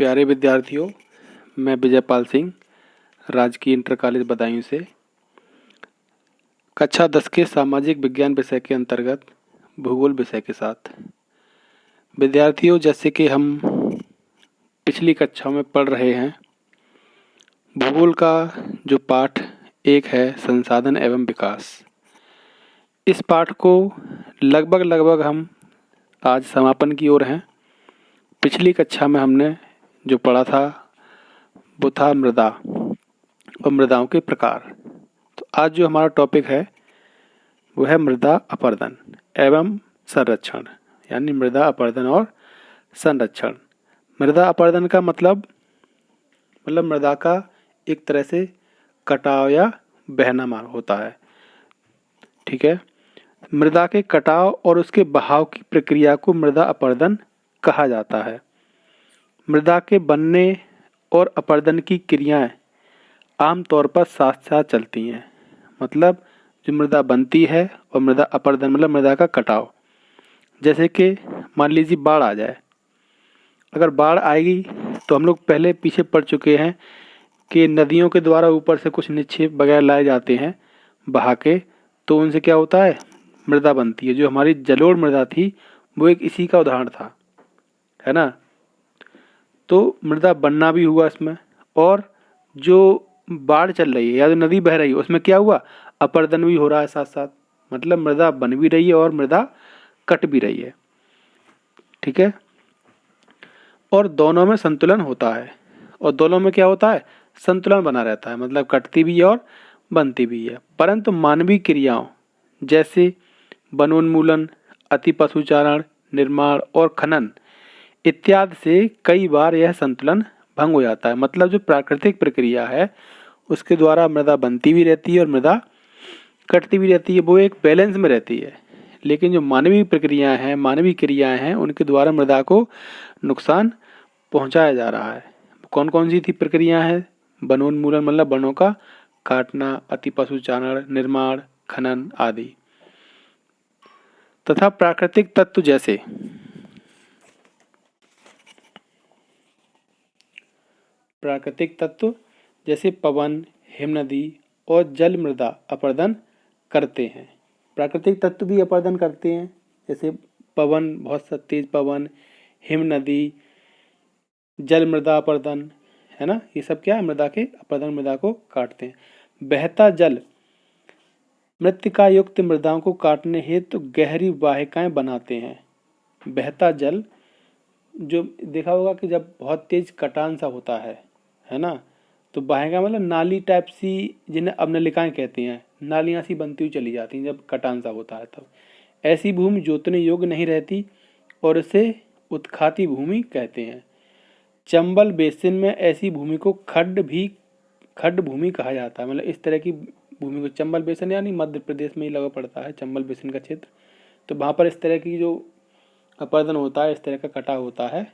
प्यारे विद्यार्थियों, मैं विजयपाल सिंह राजकीय इंटर कॉलेज बदायूं से कक्षा 10 के सामाजिक विज्ञान विषय के अंतर्गत भूगोल विषय के साथ विद्यार्थियों, जैसे कि हम पिछली कक्षाओं में पढ़ रहे हैं, भूगोल का जो पाठ एक है संसाधन एवं विकास। इस पाठ को लगभग हम आज समापन की ओर हैं। पिछली कक्षा में हमने जो पढ़ा था वो था मृदा और मृदाओं के प्रकार। तो आज जो हमारा टॉपिक है वो है मृदा अपरदन एवं संरक्षण, यानी मृदा अपरदन और संरक्षण। मृदा अपरदन का मतलब मृदा का एक तरह से कटाव या बहना होता है। ठीक है, मृदा के कटाव और उसके बहाव की प्रक्रिया को मृदा अपरदन कहा जाता है। मृदा के बनने और अपरदन की क्रियाएं आमतौर पर साथ साथ चलती हैं। मतलब जो मृदा बनती है और मृदा अपरदन मतलब मृदा का कटाव। जैसे कि मान लीजिए बाढ़ आ जाए, अगर बाढ़ आएगी तो हम लोग पहले पीछे पढ़ चुके हैं कि नदियों के द्वारा ऊपर से कुछ निक्षेप वगैरह लाए जाते हैं बहा के, तो उनसे क्या होता है, मृदा बनती है। जो हमारी जलोढ़ मृदा थी वो एक इसी का उदाहरण था, है ना। तो मृदा बनना भी हुआ इसमें, और जो बाढ़ चल रही है या जो नदी बह रही है उसमें क्या हुआ, अपरदन भी हो रहा है साथ साथ। मतलब मृदा बन भी रही है और मृदा कट भी रही है। ठीक है, और दोनों में संतुलन होता है, और दोनों में क्या होता है, संतुलन बना रहता है। मतलब कटती भी है और बनती भी है। परंतु मानवीय क्रियाओं जैसे वनोन्मूलन, अति पशुचारण, निर्माण और खनन इत्यादि से कई बार यह संतुलन भंग हो जाता है। मतलब जो प्राकृतिक प्रक्रिया है उसके द्वारा मृदा बनती भी रहती है और मृदा कटती भी रहती है, वो एक बैलेंस में रहती है। लेकिन जो मानवीय प्रक्रियाएं हैं, मानवीय क्रियाएं हैं, उनके द्वारा मृदा को नुकसान पहुंचाया जा रहा है। कौन कौन सी थी प्रक्रियाएं हैं, वनोन्मूलन मतलब वनों का काटना, अति पशुचारण, निर्माण, खनन आदि, तथा प्राकृतिक तत्व जैसे पवन, हिमनदी और जल मृदा अपरदन करते हैं। प्राकृतिक तत्व भी अपरदन करते हैं, जैसे पवन, बहुत तेज पवन, हिमनदी, जल मृदा अपरदन, है ना। ये सब क्या है, मृदा के अपरदन, मृदा को काटते हैं। बहता जल मृत्तिका युक्त मृदाओं को काटने हेतु तो गहरी वाहिकाएं बनाते हैं। बहता जल, जो देखा होगा कि जब बहुत तेज कटान सा होता है ना, तो वाहिका मतलब नाली टाइप सी, जिन्हें अवनलिकाएं कहते हैं, नालियां सी बनती हुई चली जाती हैं जब कटान सा होता है तब। ऐसी भूमि जोतने योग्य नहीं रहती और इसे उत्खाती भूमि कहते हैं। चंबल बेसिन में ऐसी भूमि को खड्ड भूमि कहा जाता है। मतलब इस तरह की भूमि को चंबल बेसिन, यानी मध्य प्रदेश में ही लगा पड़ता है चंबल बेसिन का क्षेत्र। तो वहाँ पर इस तरह की जो अपरदन होता है, इस तरह का कटाव होता है,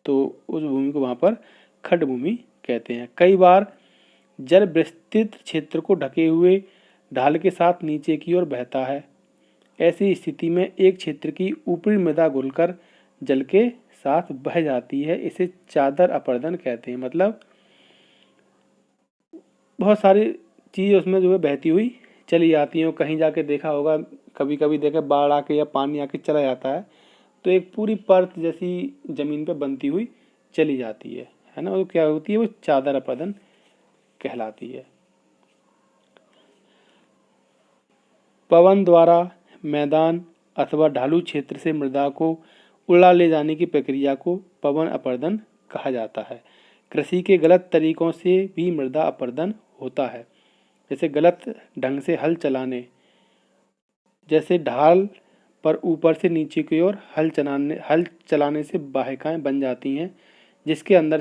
तो उस भूमि को वहाँ पर खड्ड भूमि कहते हैं। कई बार जल विस्तृत क्षेत्र को ढके हुए ढाल के साथ नीचे की ओर बहता है। ऐसी स्थिति में एक क्षेत्र की ऊपरी मृदा घुलकर जल के साथ बह जाती है। इसे चादर अपरदन कहते हैं। मतलब बहुत सारी चीज़ उसमें जो है बहती हुई चली जाती हैं। कहीं जाके देखा होगा, कभी कभी देखे बाढ़ आके या पानी आके चला जाता है तो एक पूरी परत जैसी जमीन पे बनती हुई चली जाती है ना। वो क्या होती है, वो चादर अपरदन कहलाती है। पवन द्वारा मैदान अथवा ढालू क्षेत्र से मृदा को उड़ा ले जाने की प्रक्रिया को पवन अपरदन कहा जाता है। कृषि के गलत तरीकों से भी मृदा अपरदन होता है। जैसे गलत ढंग से हल जैसे ढाल पर ऊपर से नीचे की ओर हल चलाने से वाहिकाएं बन जाती हैं, जिसके अंदर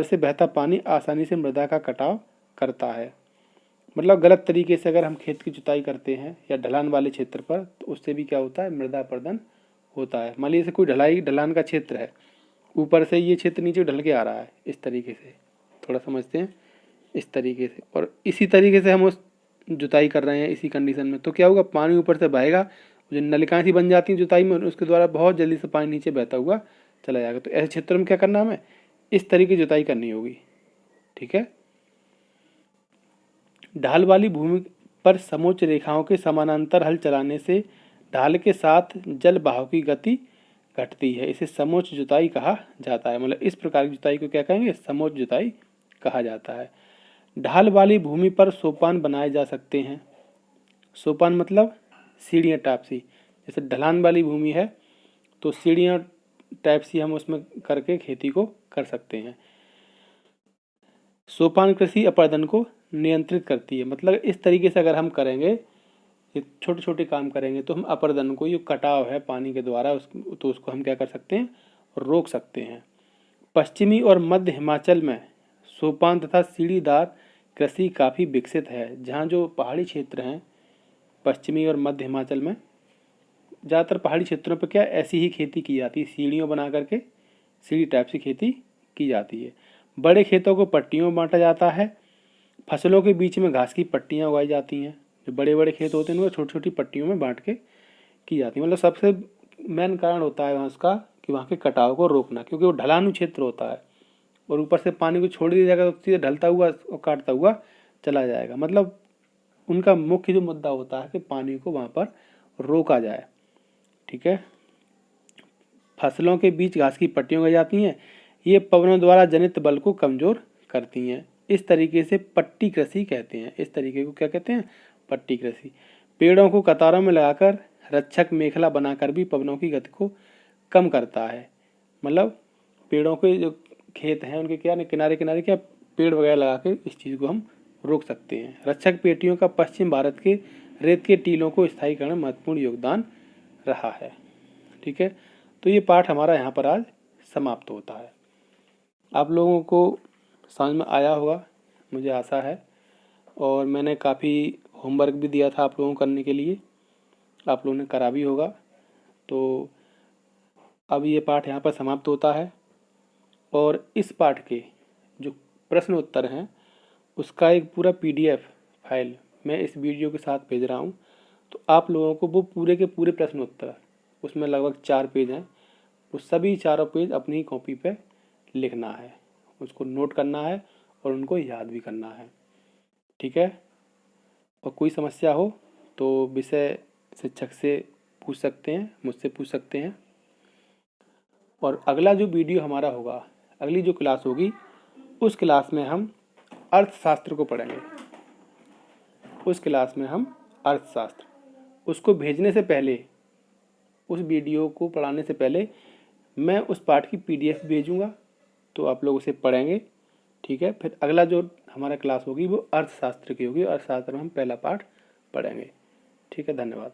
से बहता पानी आसानी से मृदा का कटाव करता है। मतलब गलत तरीके से अगर हम खेत की जुताई करते हैं या ढलान वाले क्षेत्र पर, तो उससे भी क्या होता है, मृदा अपरदन होता है। मान लीजिए कोई ढलान का क्षेत्र है, ऊपर से ये क्षेत्र नीचे ढल के आ रहा है, इस तरीके से, थोड़ा समझते हैं, इस तरीके से, और इसी तरीके से हम उस जुताई कर रहे हैं इसी कंडीशन में, तो क्या होगा, पानी ऊपर से बहेगा, जो नलिकाएं सी बन जाती हैं जुताई में, उसके द्वारा बहुत जल्दी से पानी नीचे बहता हुआ चला जाएगा। तो ऐसे क्षेत्रों में क्या करना हमें, इस तरीके की जुताई करनी होगी। ठीक है। ढाल वाली भूमि पर समोच्च रेखाओं के समानांतर हल चलाने से ढाल के साथ जल बहाव की गति घटती है, इसे समोच्च जुताई कहा जाता है। मतलब इस प्रकार की जुताई को क्या कहेंगे, समोच्च जुताई कहा जाता है। ढाल वाली भूमि पर सोपान बनाए जा सकते हैं। सोपान मतलब सीढ़ियाँ टाइप सी, जैसे ढलान वाली भूमि है तो सीढ़ियाँ टाइप सी हम उसमें करके खेती को कर सकते हैं। सोपान कृषि अपरदन को नियंत्रित करती है। मतलब इस तरीके से अगर हम करेंगे, ये छोटे छोटे काम करेंगे तो हम अपरदन को, ये कटाव है पानी के द्वारा तो उसको हम क्या कर सकते हैं, रोक सकते हैं। पश्चिमी और मध्य हिमाचल में सोपान तथा सीढ़ीदार कृषि काफ़ी विकसित है। जहाँ जो पहाड़ी क्षेत्र हैं पश्चिमी और मध्य हिमाचल में, ज़्यादातर पहाड़ी क्षेत्रों पर क्या ऐसी ही खेती की जाती है, सीढ़ियों बना करके सीढ़ी टाइप से खेती की जाती है। बड़े खेतों को पट्टियों में बांटा जाता है। फसलों के बीच में घास की पट्टियाँ उगाई जाती हैं। जो बड़े बड़े खेत होते हैं उनको छोटी छोटी पट्टियों में बांट के की जाती है। मतलब सबसे मेन कारण होता है वहाँ उसका कि वहाँ के कटाव को रोकना, क्योंकि वो ढलानू क्षेत्र होता है और ऊपर से पानी को छोड़ दिया जाएगा तो सीधे ढलता हुआ और काटता हुआ चला जाएगा। मतलब उनका मुख्य जो मुद्दा होता है कि पानी को वहाँ पर रोका जाए। ठीक है। फसलों के बीच घास की पट्टियाँ उगाई जाती हैं। ये पवनों द्वारा जनित बल को कमजोर करती हैं। इस तरीके से पट्टी कृषि कहते हैं। इस तरीके को क्या कहते हैं, पट्टी कृषि। पेड़ों को कतारों में लगाकर रक्षक मेखला बनाकर भी पवनों की गति को कम करता है। मतलब पेड़ों के जो खेत हैं उनके क्या किनारे किनारे क्या पेड़ वगैरह लगा के इस चीज़ को हम रोक सकते हैं। रक्षक पेटियों का पश्चिम भारत के रेत के टीलों को स्थायी करने में महत्वपूर्ण योगदान रहा है। ठीक है। तो ये पाठ हमारा यहाँ पर आज समाप्त होता है। आप लोगों को समझ में आया होगा मुझे आशा है, और मैंने काफ़ी होमवर्क भी दिया था आप लोगों को करने के लिए, आप लोगों ने करा भी होगा। तो अब ये पाठ यहाँ पर समाप्त होता है, और इस पाठ के जो प्रश्न उत्तर हैं उसका एक पूरा PDF फाइल मैं इस वीडियो के साथ भेज रहा हूँ। तो आप लोगों को वो पूरे के पूरे प्रश्न उत्तर, उसमें लगभग 4 पेज हैं, वो सभी चारों पेज अपनी ही कॉपी पे लिखना है, उसको नोट करना है और उनको याद भी करना है। ठीक है। और कोई समस्या हो तो विषय शिक्षक से पूछ सकते हैं, मुझसे पूछ सकते हैं। और अगला जो वीडियो हमारा होगा, अगली जो क्लास होगी, उस क्लास में हम अर्थशास्त्र को पढ़ेंगे। उस क्लास में हम अर्थशास्त्र, उसको भेजने से पहले, उस वीडियो को पढ़ाने से पहले मैं उस पाठ की PDF भेजूँगा, तो आप लोग उसे पढ़ेंगे। ठीक है। फिर अगला जो हमारा क्लास होगी वो अर्थशास्त्र की होगी। अर्थशास्त्र में हम पहला पाठ पढ़ेंगे। ठीक है। धन्यवाद।